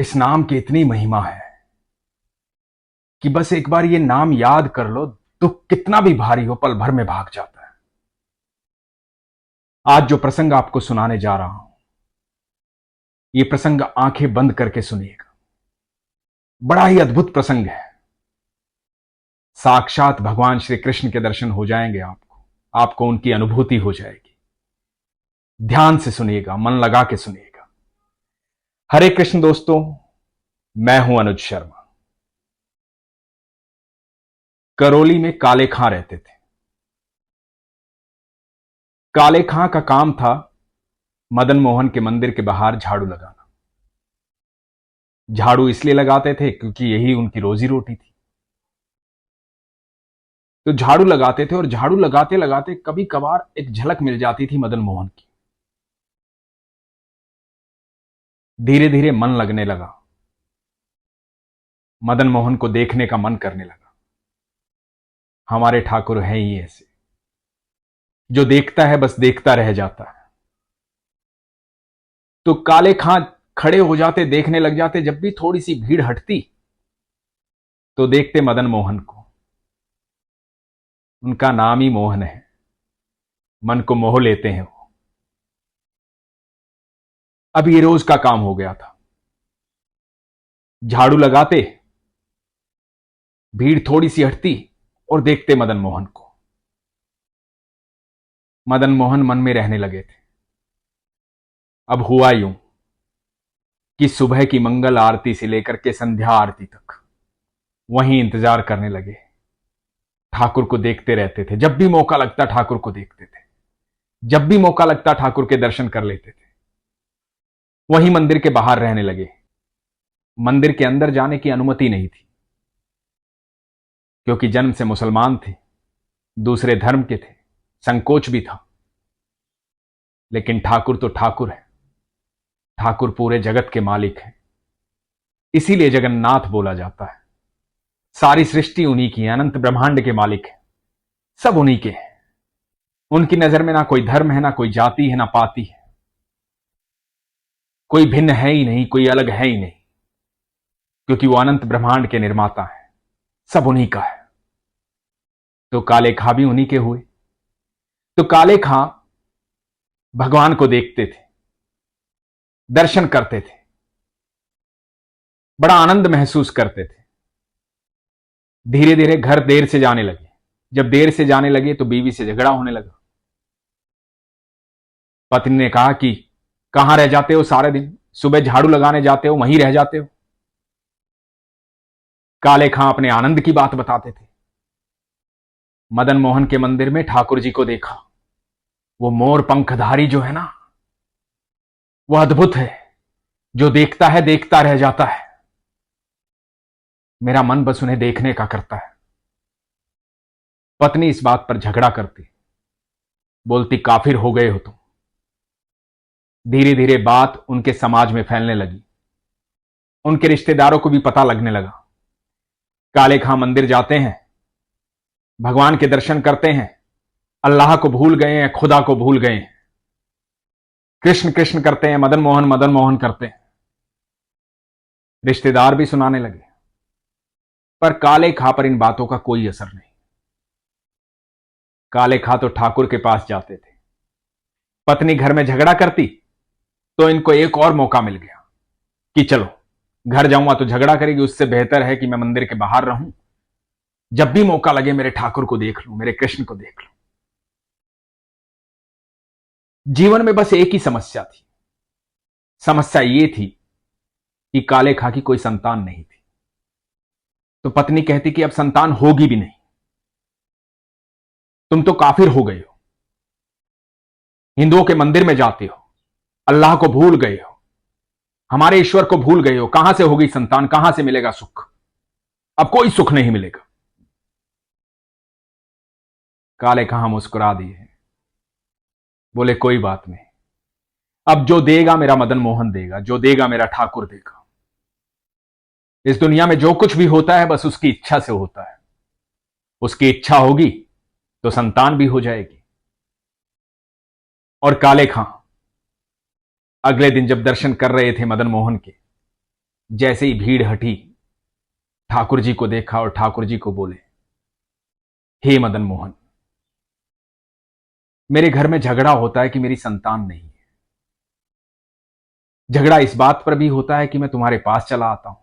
इस नाम की इतनी महिमा है कि बस एक बार ये नाम याद कर लो, दुख कितना भी भारी हो पल भर में भाग जाता है। आज जो प्रसंग आपको सुनाने जा रहा हूं, ये प्रसंग आंखें बंद करके सुनिएगा। बड़ा ही अद्भुत प्रसंग है। साक्षात भगवान श्री कृष्ण के दर्शन हो जाएंगे आपको उनकी अनुभूति हो जाएगी। ध्यान से सुनिएगा, मन लगा के सुनिएगा। हरे कृष्ण दोस्तों, मैं हूं अनुज शर्मा। करौली में काले खां रहते थे। काले खां का काम था मदन मोहन के मंदिर के बाहर झाड़ू लगाना। झाड़ू इसलिए लगाते थे क्योंकि यही उनकी रोजी रोटी थी। तो झाड़ू लगाते थे और झाड़ू लगाते लगाते कभी कभार एक झलक मिल जाती थी मदन मोहन की। धीरे धीरे मन लगने लगा, मदन मोहन को देखने का मन करने लगा। हमारे ठाकुर हैं ही ऐसे, जो देखता है बस देखता रह जाता है। तो काले खां खड़े हो जाते, देखने लग जाते। जब भी थोड़ी सी भीड़ हटती तो देखते मदन मोहन को। उनका नाम ही मोहन है, मन को मोह लेते हैं वो। अब ये रोज का काम हो गया था। झाड़ू लगाते, भीड़ थोड़ी सी हटती और देखते मदन मोहन को। मदन मोहन मन में रहने लगे थे। अब हुआ यूं कि सुबह की मंगल आरती से लेकर के संध्या आरती तक वहीं इंतजार करने लगे। ठाकुर को देखते रहते थे। जब भी मौका लगता ठाकुर को देखते थे। जब भी मौका लगता ठाकुर के दर्शन कर लेते थे। वहीं मंदिर के बाहर रहने लगे। मंदिर के अंदर जाने की अनुमति नहीं थी, क्योंकि जन्म से मुसलमान थे, दूसरे धर्म के थे, संकोच भी था। लेकिन ठाकुर तो ठाकुर है। ठाकुर पूरे जगत के मालिक हैं। इसीलिए जगन्नाथ बोला जाता है। सारी सृष्टि उन्हीं की है, अनंत ब्रह्मांड के मालिक है, सब उन्हीं के हैं। उनकी नजर में ना कोई धर्म है, ना कोई जाति है, ना पाति है। कोई भिन्न है ही नहीं, कोई अलग है ही नहीं, क्योंकि वो अनंत ब्रह्मांड के निर्माता है। सब उन्हीं का है। तो काले खां भी उन्हीं के हुए। तो काले खां भगवान को देखते थे, दर्शन करते थे, बड़ा आनंद महसूस करते थे। धीरे धीरे घर देर से जाने लगे। जब देर से जाने लगे तो बीवी से झगड़ा होने लगा। पत्नी ने कहा कि कहां रह जाते हो सारे दिन, सुबह झाड़ू लगाने जाते हो, वहीं रह जाते हो। काले खां अपने आनंद की बात बताते थे। मदन मोहन के मंदिर में ठाकुर जी को देखा। वो मोर पंखधारी जो है ना, वो अद्भुत है। जो देखता है देखता रह जाता है। मेरा मन बस उन्हें देखने का करता है। पत्नी इस बात पर झगड़ा करती, बोलती काफिर हो गए हो तुम। धीरे धीरे बात उनके समाज में फैलने लगी। उनके रिश्तेदारों को भी पता लगने लगा। काले खां मंदिर जाते हैं, भगवान के दर्शन करते हैं, अल्लाह को भूल गए हैं, खुदा को भूल गए हैं। कृष्ण कृष्ण करते हैं, मदन मोहन करते हैं। रिश्तेदार भी सुनाने लगे। पर काले खां पर इन बातों का कोई असर नहीं। काले खां तो ठाकुर के पास जाते थे। पत्नी घर में झगड़ा करती तो इनको एक और मौका मिल गया कि चलो, घर जाऊंगा तो झगड़ा करेगी, उससे बेहतर है कि मैं मंदिर के बाहर रहूं। जब भी मौका लगे मेरे ठाकुर को देख लूं, मेरे कृष्ण को देख लूं। जीवन में बस एक ही समस्या थी। समस्या ये थी कि काले खां की कोई संतान नहीं थी। तो पत्नी कहती कि अब संतान होगी भी नहीं, तुम तो काफिर हो गए हो, हिंदुओं के मंदिर में जाते हो, अल्लाह को भूल गए हो, हमारे ईश्वर को भूल गए हो। कहां से होगी संतान, कहां से मिलेगा सुख? अब कोई सुख नहीं मिलेगा। काले खां मुस्कुरा दिए, बोले कोई बात नहीं, अब जो देगा मेरा मदन मोहन देगा, जो देगा मेरा ठाकुर देगा। इस दुनिया में जो कुछ भी होता है बस उसकी इच्छा से होता है। उसकी इच्छा होगी तो संतान भी हो जाएगी। और काले खां अगले दिन जब दर्शन कर रहे थे मदन मोहन के, जैसे ही भीड़ हटी, ठाकुर जी को देखा और ठाकुर जी को बोले, हे मदन मोहन, मेरे घर में झगड़ा होता है कि मेरी संतान नहीं है। झगड़ा इस बात पर भी होता है कि मैं तुम्हारे पास चला आता हूं,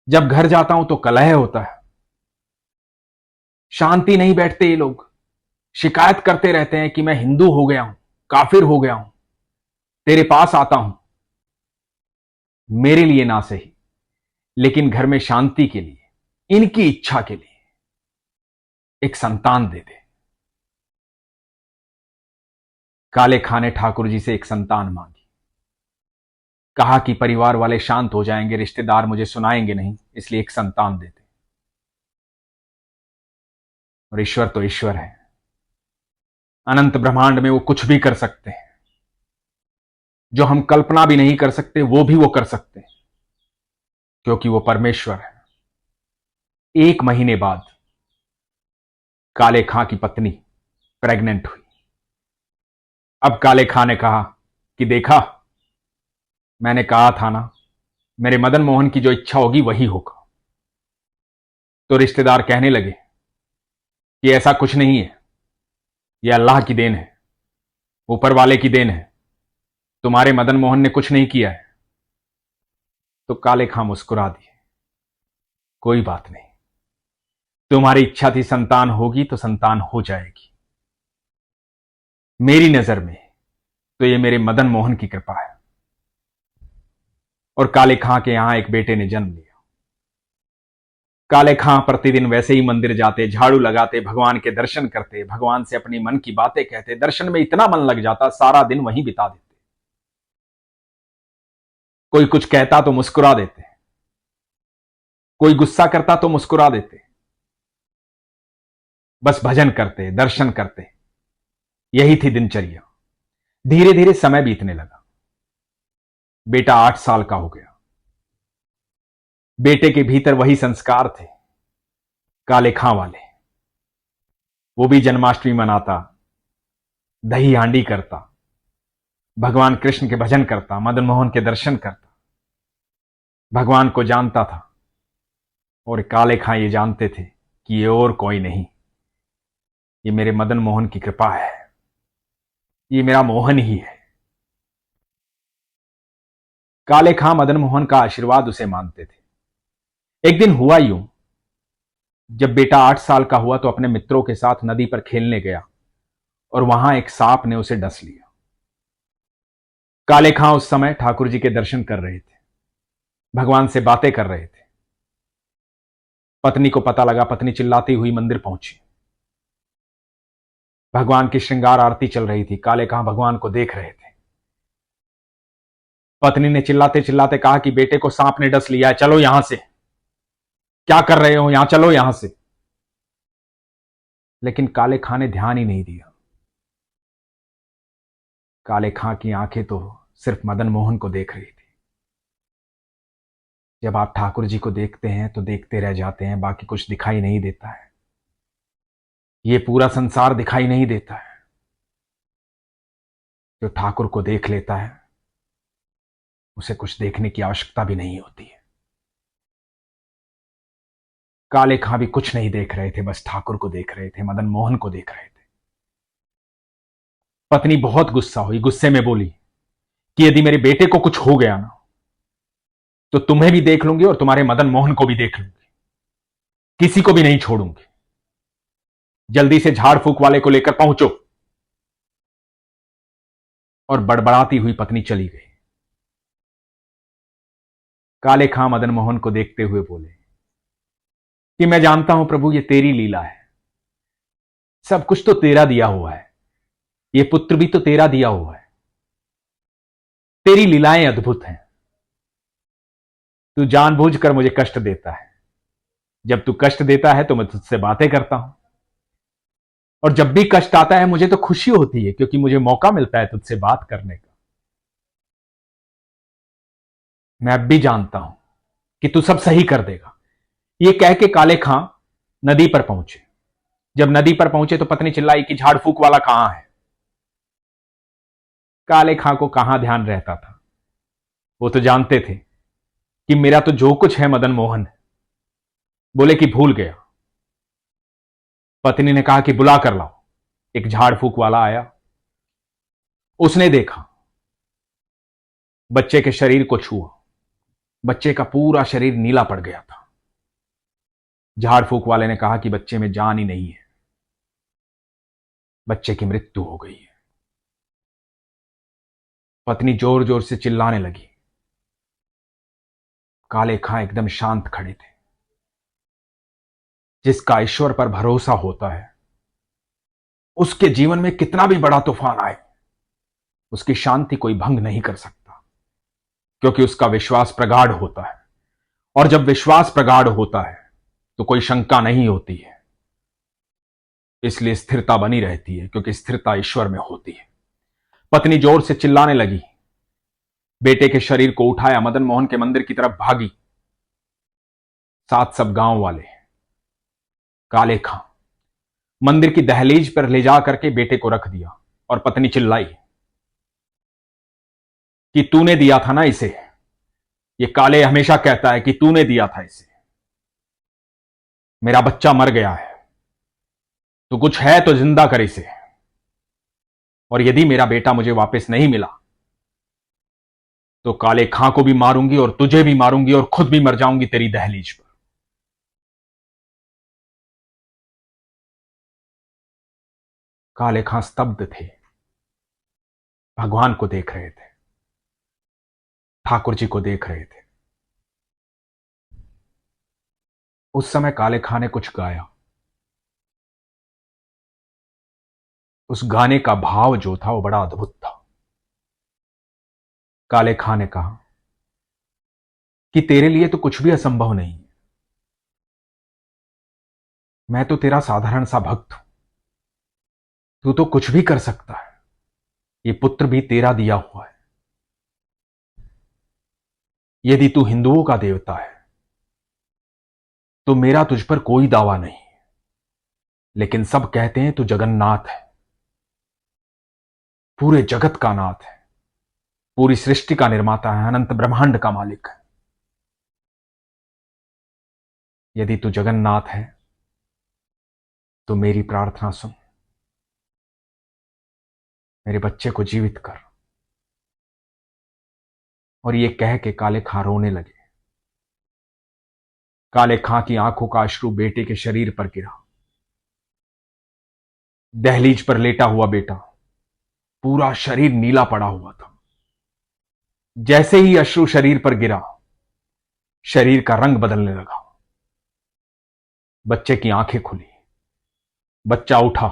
जब घर जाता हूं तो कलह होता है, शांति नहीं बैठते ये लोग, शिकायत करते रहते हैं कि मैं हिंदू हो गया हूं, काफिर हो गया हूं, तेरे पास आता हूं। मेरे लिए ना सही, लेकिन घर में शांति के लिए, इनकी इच्छा के लिए एक संतान दे दे। काले खां ने ठाकुर जी से एक संतान मांगी, कहा कि परिवार वाले शांत हो जाएंगे, रिश्तेदार मुझे सुनाएंगे नहीं, इसलिए एक संतान दे दे। और ईश्वर तो ईश्वर है, अनंत ब्रह्मांड में वो कुछ भी कर सकते हैं, जो हम कल्पना भी नहीं कर सकते वो भी वो कर सकते हैं, क्योंकि वो परमेश्वर है। 1 महीने बाद काले खां की पत्नी प्रेग्नेंट हुई। अब काले खां ने कहा कि देखा, मैंने कहा था ना, मेरे मदन मोहन की जो इच्छा होगी वही होगा। तो रिश्तेदार कहने लगे कि ऐसा कुछ नहीं है, यह अल्लाह की देन है, ऊपर वाले की देन है, तुम्हारे मदन मोहन ने कुछ नहीं किया है। तो काले खां मुस्कुरा दिए, कोई बात नहीं, तुम्हारी इच्छा थी संतान होगी तो संतान हो जाएगी। मेरी नजर में तो ये मेरे मदन मोहन की कृपा है। और काले खां के यहां एक बेटे ने जन्म लिया। काले खां प्रतिदिन वैसे ही मंदिर जाते, झाड़ू लगाते, भगवान के दर्शन करते, भगवान से अपनी मन की बातें कहते, दर्शन में इतना मन लग जाता, सारा दिन वहीं बिता देते। कोई कुछ कहता तो मुस्कुरा देते, कोई गुस्सा करता तो मुस्कुरा देते, बस भजन करते, दर्शन करते, यही थी दिनचर्या। धीरे धीरे समय बीतने लगा। बेटा 8 साल का हो गया। बेटे के भीतर वही संस्कार थे काले खां वाले। वो भी जन्माष्टमी मनाता, दही हांडी करता, भगवान कृष्ण के भजन करता, मदन मोहन के दर्शन करता, भगवान को जानता था। और काले खां ये जानते थे कि ये और कोई नहीं, ये मेरे मदन मोहन की कृपा है, ये मेरा मोहन ही है। काले खां मदन मोहन का आशीर्वाद उसे मानते थे। एक दिन हुआ यूं, जब बेटा 8 साल का हुआ तो अपने मित्रों के साथ नदी पर खेलने गया और वहां एक सांप ने उसे डस लिया। काले खां उस समय ठाकुर जी के दर्शन कर रहे थे, भगवान से बातें कर रहे थे। पत्नी को पता लगा, पत्नी चिल्लाती हुई मंदिर पहुंची। भगवान की श्रृंगार आरती चल रही थी, काले खां भगवान को देख रहे थे। पत्नी ने चिल्लाते चिल्लाते कहा कि बेटे को सांप ने डस लिया है, चलो यहां से, क्या कर रहे हो यहां, चलो यहां से। लेकिन काले खां ने ध्यान ही नहीं दिया। काले खां की आंखें तो सिर्फ मदन मोहन को देख रही थी। जब आप ठाकुर जी को देखते हैं तो देखते रह जाते हैं, बाकी कुछ दिखाई नहीं देता है, ये पूरा संसार दिखाई नहीं देता है। जो ठाकुर को देख लेता है उसे कुछ देखने की आवश्यकता भी नहीं होती है। काले खां भी कुछ नहीं देख रहे थे, बस ठाकुर को देख रहे थे, मदन मोहन को देख रहे थे। पत्नी बहुत गुस्सा हुई, गुस्से में बोली कि यदि मेरे बेटे को कुछ हो गया ना तो तुम्हें भी देख लूंगी और तुम्हारे मदन मोहन को भी देख लूंगी, किसी को भी नहीं छोड़ूंगी। जल्दी से झाड़ फूक वाले को लेकर पहुंचो। और बड़बड़ाती हुई पत्नी चली गई। काले खां मदन मोहन को देखते हुए बोले कि मैं जानता हूं प्रभु, ये तेरी लीला है, सब कुछ तो तेरा दिया हुआ है, ये पुत्र भी तो तेरा दिया हुआ है, तेरी लीलाएं अद्भुत हैं। तू जानबूझकर मुझे कष्ट देता है, जब तू कष्ट देता है तो मैं तुझसे बातें करता हूं, और जब भी कष्ट आता है मुझे तो खुशी होती है, क्योंकि मुझे मौका मिलता है तुझसे बात करने का। मैं अब भी जानता हूं कि तू सब सही कर देगा। ये कह के काले खां नदी पर पहुंचे। जब नदी पर पहुंचे तो पत्नी चिल्लाई कि झाड़ फूक वाला कहां है। काले खां को कहां ध्यान रहता था, वो तो जानते थे कि मेरा तो जो कुछ है मदन मोहन है। बोले कि भूल गया। पत्नी ने कहा कि बुला कर लाओ। एक झाड़ फूक वाला आया। उसने देखा, बच्चे के शरीर को छुआ। बच्चे का पूरा शरीर नीला पड़ गया था। झाड़ फूक वाले ने कहा कि बच्चे में जान ही नहीं है, बच्चे की मृत्यु हो गई है। पत्नी जोर जोर से चिल्लाने लगी। काले खां एकदम शांत खड़े थे। जिसका ईश्वर पर भरोसा होता है, उसके जीवन में कितना भी बड़ा तूफान आए, उसकी शांति कोई भंग नहीं कर सकता, क्योंकि उसका विश्वास प्रगाढ़ होता है। और जब विश्वास प्रगाढ़ होता है तो कोई शंका नहीं होती है। इसलिए स्थिरता बनी रहती है, क्योंकि स्थिरता ईश्वर में होती है। पत्नी जोर से चिल्लाने लगी। बेटे के शरीर को उठाया, मदन मोहन के मंदिर की तरफ भागी। साथ सब गांव वाले। काले खां मंदिर की दहलीज पर ले जा करके बेटे को रख दिया और पत्नी चिल्लाई कि तूने दिया था ना इसे। ये काले हमेशा कहता है कि तूने दिया था इसे। मेरा बच्चा मर गया है, तो कुछ है तो जिंदा कर इसे। और यदि मेरा बेटा मुझे वापस नहीं मिला तो काले खां को भी मारूंगी और तुझे भी मारूंगी और खुद भी मर जाऊंगी तेरी दहलीज पर। काले खां स्तब्ध थे, भगवान को देख रहे थे, ठाकुर जी को देख रहे थे। उस समय काले खां ने कुछ गाया। उस गाने का भाव जो था वो बड़ा अद्भुत था। काले खां ने कहा कि तेरे लिए तो कुछ भी असंभव नहीं है। मैं तो तेरा साधारण सा भक्त हूं, तू तो कुछ भी कर सकता है। ये पुत्र भी तेरा दिया हुआ है। यदि तू हिंदुओं का देवता है तो मेरा तुझ पर कोई दावा नहीं, लेकिन सब कहते हैं तू जगन्नाथ है, पूरे जगत का नाथ है, पूरी सृष्टि का निर्माता है, अनंत ब्रह्मांड का मालिक है। यदि तू जगन्नाथ है तो मेरी प्रार्थना सुन, मेरे बच्चे को जीवित कर। और ये कह के काले खां रोने लगे। काले खां की आंखों का अश्रु बेटे के शरीर पर गिरा। दहलीज पर लेटा हुआ बेटा, पूरा शरीर नीला पड़ा हुआ था। जैसे ही अश्रु शरीर पर गिरा, शरीर का रंग बदलने लगा। बच्चे की आंखें खुली, बच्चा उठा।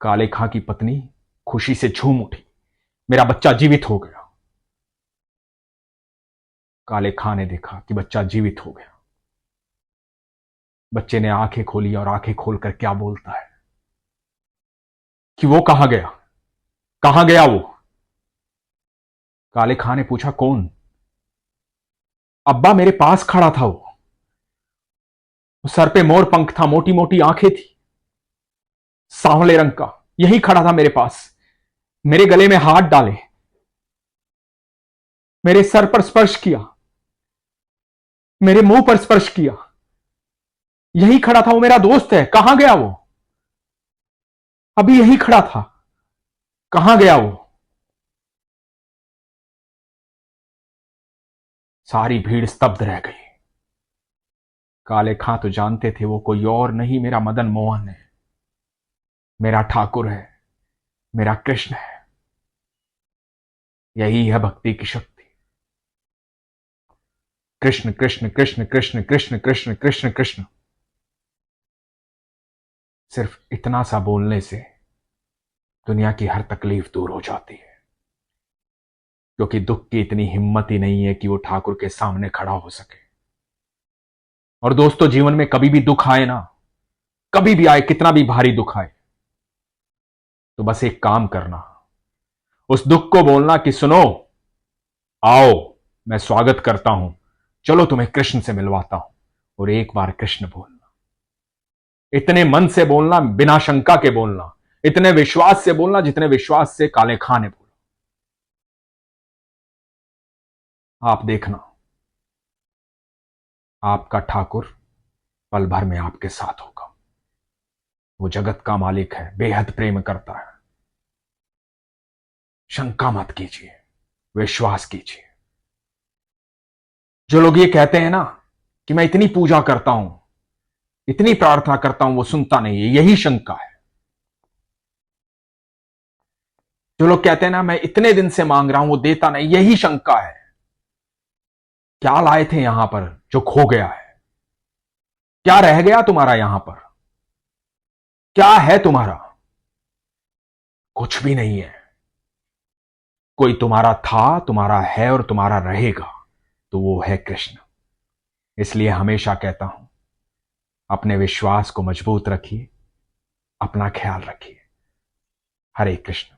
काले खां की पत्नी खुशी से झूम उठी, मेरा बच्चा जीवित हो गया। काले खां ने देखा कि बच्चा जीवित हो गया। बच्चे ने आंखें खोली और आंखें खोलकर क्या बोलता है कि वो कहां गया, कहां गया वो। काले खां ने पूछा, कौन? अब्बा, मेरे पास खड़ा था वो। सर पे मोर पंख था, मोटी मोटी आंखें थी, सांवले रंग का। यही खड़ा था मेरे पास, मेरे गले में हाथ डाले, मेरे सर पर स्पर्श किया, मेरे मुंह पर स्पर्श किया। यही खड़ा था, वो मेरा दोस्त है। कहां गया वो? अभी यही खड़ा था, कहां गया वो? सारी भीड़ स्तब्ध रह गई। काले खां तो जानते थे वो कोई और नहीं, मेरा मदन मोहन है, मेरा ठाकुर है, मेरा कृष्ण है। यही है भक्ति की शक्ति। कृष्ण कृष्ण कृष्ण कृष्ण कृष्ण कृष्ण कृष्ण कृष्ण। सिर्फ इतना सा बोलने से दुनिया की हर तकलीफ दूर हो जाती है, क्योंकि दुख की इतनी हिम्मत ही नहीं है कि वो ठाकुर के सामने खड़ा हो सके। और दोस्तों, जीवन में कभी भी दुख आए ना, कभी भी आए, कितना भी भारी दुख आए, तो बस एक काम करना, उस दुख को बोलना कि सुनो, आओ, मैं स्वागत करता हूं, चलो तुम्हें कृष्ण से मिलवाता हूं। और एक बार कृष्ण बोलना, इतने मन से बोलना, बिना शंका के बोलना, इतने विश्वास से बोलना जितने विश्वास से काले खां ने बोला। आप देखना, आपका ठाकुर पल भर में आपके साथ होगा। वो जगत का मालिक है, बेहद प्रेम करता है। शंका मत कीजिए, विश्वास कीजिए। जो लोग ये कहते हैं ना कि मैं इतनी पूजा करता हूं, इतनी प्रार्थना करता हूं, वो सुनता नहीं है, यही शंका है। जो लोग कहते हैं ना मैं इतने दिन से मांग रहा हूं, वो देता नहीं, यही शंका है। क्या लाए थे यहां पर जो खो गया है? क्या रह गया तुम्हारा यहां पर? क्या है तुम्हारा? कुछ भी नहीं है। कोई तुम्हारा था, तुम्हारा है और तुम्हारा रहेगा, तो वो है कृष्ण। इसलिए हमेशा कहता हूं, अपने विश्वास को मजबूत रखिए, अपना ख्याल रखिए। हरे कृष्ण।